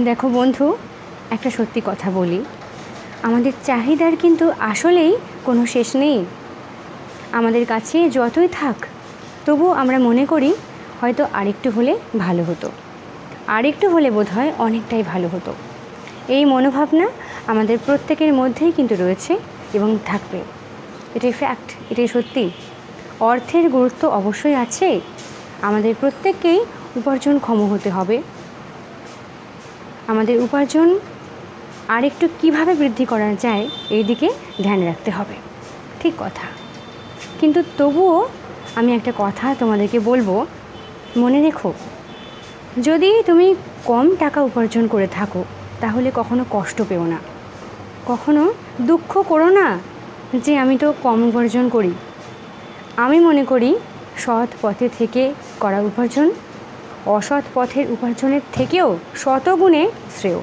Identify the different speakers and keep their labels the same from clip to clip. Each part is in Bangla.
Speaker 1: দেখো বন্ধু, একটা সত্যি কথা বলি, আমাদের চাহিদার কিন্তু আসলেই কোনো শেষ নেই। আমাদের কাছে যতই থাক তবু আমরা মনে করি হয়তো আরেকটু হলে ভালো হতো, আরেকটু হলে বোধহয় অনেকটাই ভালো হতো। এই মনোভাবনা আমাদের প্রত্যেকের মধ্যেই কিন্তু রয়েছে এবং থাকবে। এটাই ফ্যাক্ট, এটাই সত্যি। অর্থের গুরুত্ব অবশ্যই আছে, আমাদের প্রত্যেককেই উপার্জনক্ষম হতে হবে। আমাদের উপার্জন আরেকটু কীভাবে বৃদ্ধি করা যায় এই দিকে ধ্যান রাখতে হবে, ঠিক কথা। কিন্তু তবুও আমি একটা কথা তোমাদেরকে বলবো, মনে রেখো, যদি তুমি কম টাকা উপার্জন করে থাকো তাহলে কখনো কষ্ট পেও না, কখনো দুঃখ করো না যে আমি তো কম উপার্জন করি। আমি মনে করি সৎ পথে থেকে করা উপার্জন অসৎ পথের উপার্জনের থেকেও শতগুণে শ্রেয়।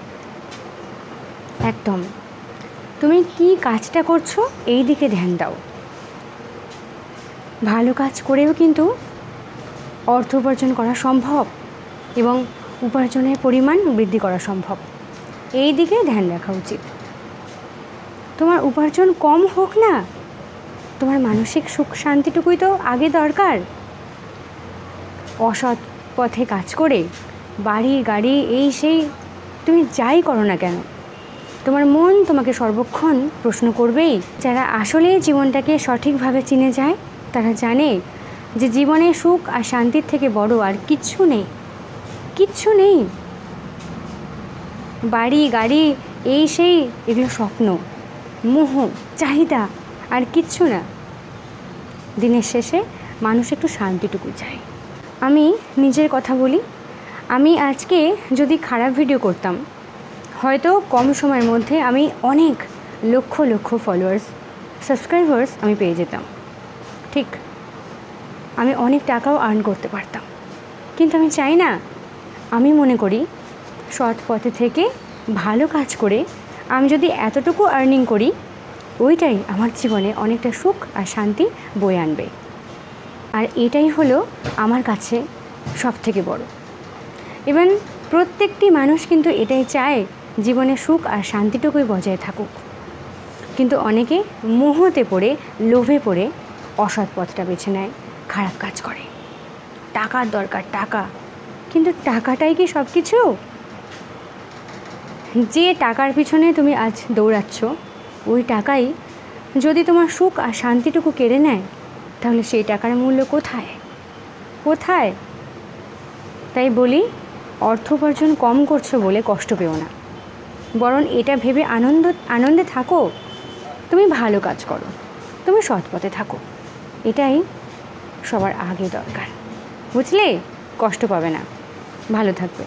Speaker 1: একদম। তুমি কি কাজটা করছো এই দিকে ধ্যান দাও। ভালো কাজ করেও কিন্তু অর্থ উপার্জন করা সম্ভব এবং উপার্জনের পরিমাণ বৃদ্ধি করা সম্ভব। এই দিকে ধ্যান রাখা উচিত। তোমার উপার্জন কম হোক না, তোমার মানসিক সুখ শান্তিটুকুই তো আগে দরকার। অসৎ পথে কাজ করে বাড়ি গাড়ি এই সেই তুমি যাই করো না কেন, তোমার মন তোমাকে সর্বক্ষণ প্রশ্ন করবেই। যারা আসলে জীবনটাকে সঠিকভাবে চিনে যায় তারা জানে যে জীবনে সুখ আর শান্তির থেকে বড় আর কিচ্ছু নেই, কিচ্ছু নেই। বাড়ি গাড়ি এই সেই এগুলো স্বপ্ন, মোহ, চাহিদা, আর কিচ্ছু না। দিনের শেষে মানুষ একটু শান্তিটুকু চায়। আমি নিজের কথা বলি, আমি আজকে যদি খারাপ ভিডিও করতাম হয়তো কম সময়ের মধ্যে আমি অনেক লক্ষ লক্ষ ফলোয়ার্স, সাবস্ক্রাইবার্স আমি পেয়ে যেতাম, ঠিক। আমি অনেক টাকাও আর্ন করতে পারতাম। কিন্তু আমি চাই না। আমি মনে করি সৎ পথে থেকে ভালো কাজ করে আমি যদি এতটুকু আর্নিং করি, ওইটাই আমার জীবনে অনেকটা সুখ আর শান্তি বয়ে আনবে। আর এটাই হলো আমার কাছে সবথেকে বড়। ইভেন প্রত্যেকটি মানুষ কিন্তু এটাই চায় জীবনে সুখ আর শান্তিটুকুই বজায় থাকুক। কিন্তু অনেকে মোহতে পড়ে, লোভে পড়ে অসৎ পথটা বেছে নেয়, খারাপ কাজ করে। টাকার দরকার, টাকা। কিন্তু টাকাটাই কি সব কিছু? যে টাকার পিছনে তুমি আজ দৌড়াচ্ছ, ওই টাকাই যদি তোমার সুখ আর শান্তিটুকু কেড়ে নেয়, তাহলে সেই টাকার মূল্য কোথায়? কোথায়? তাই বলি, অর্থ উপার্জন কম করছো বলে কষ্ট পেও না, বরং এটা ভেবে আনন্দে থাকো। তুমি ভালো কাজ করো, তুমি সৎ পথে থাকো, এটাই সবার আগে দরকার। বুঝলে? কষ্ট পাবে না, ভালো থাকবে।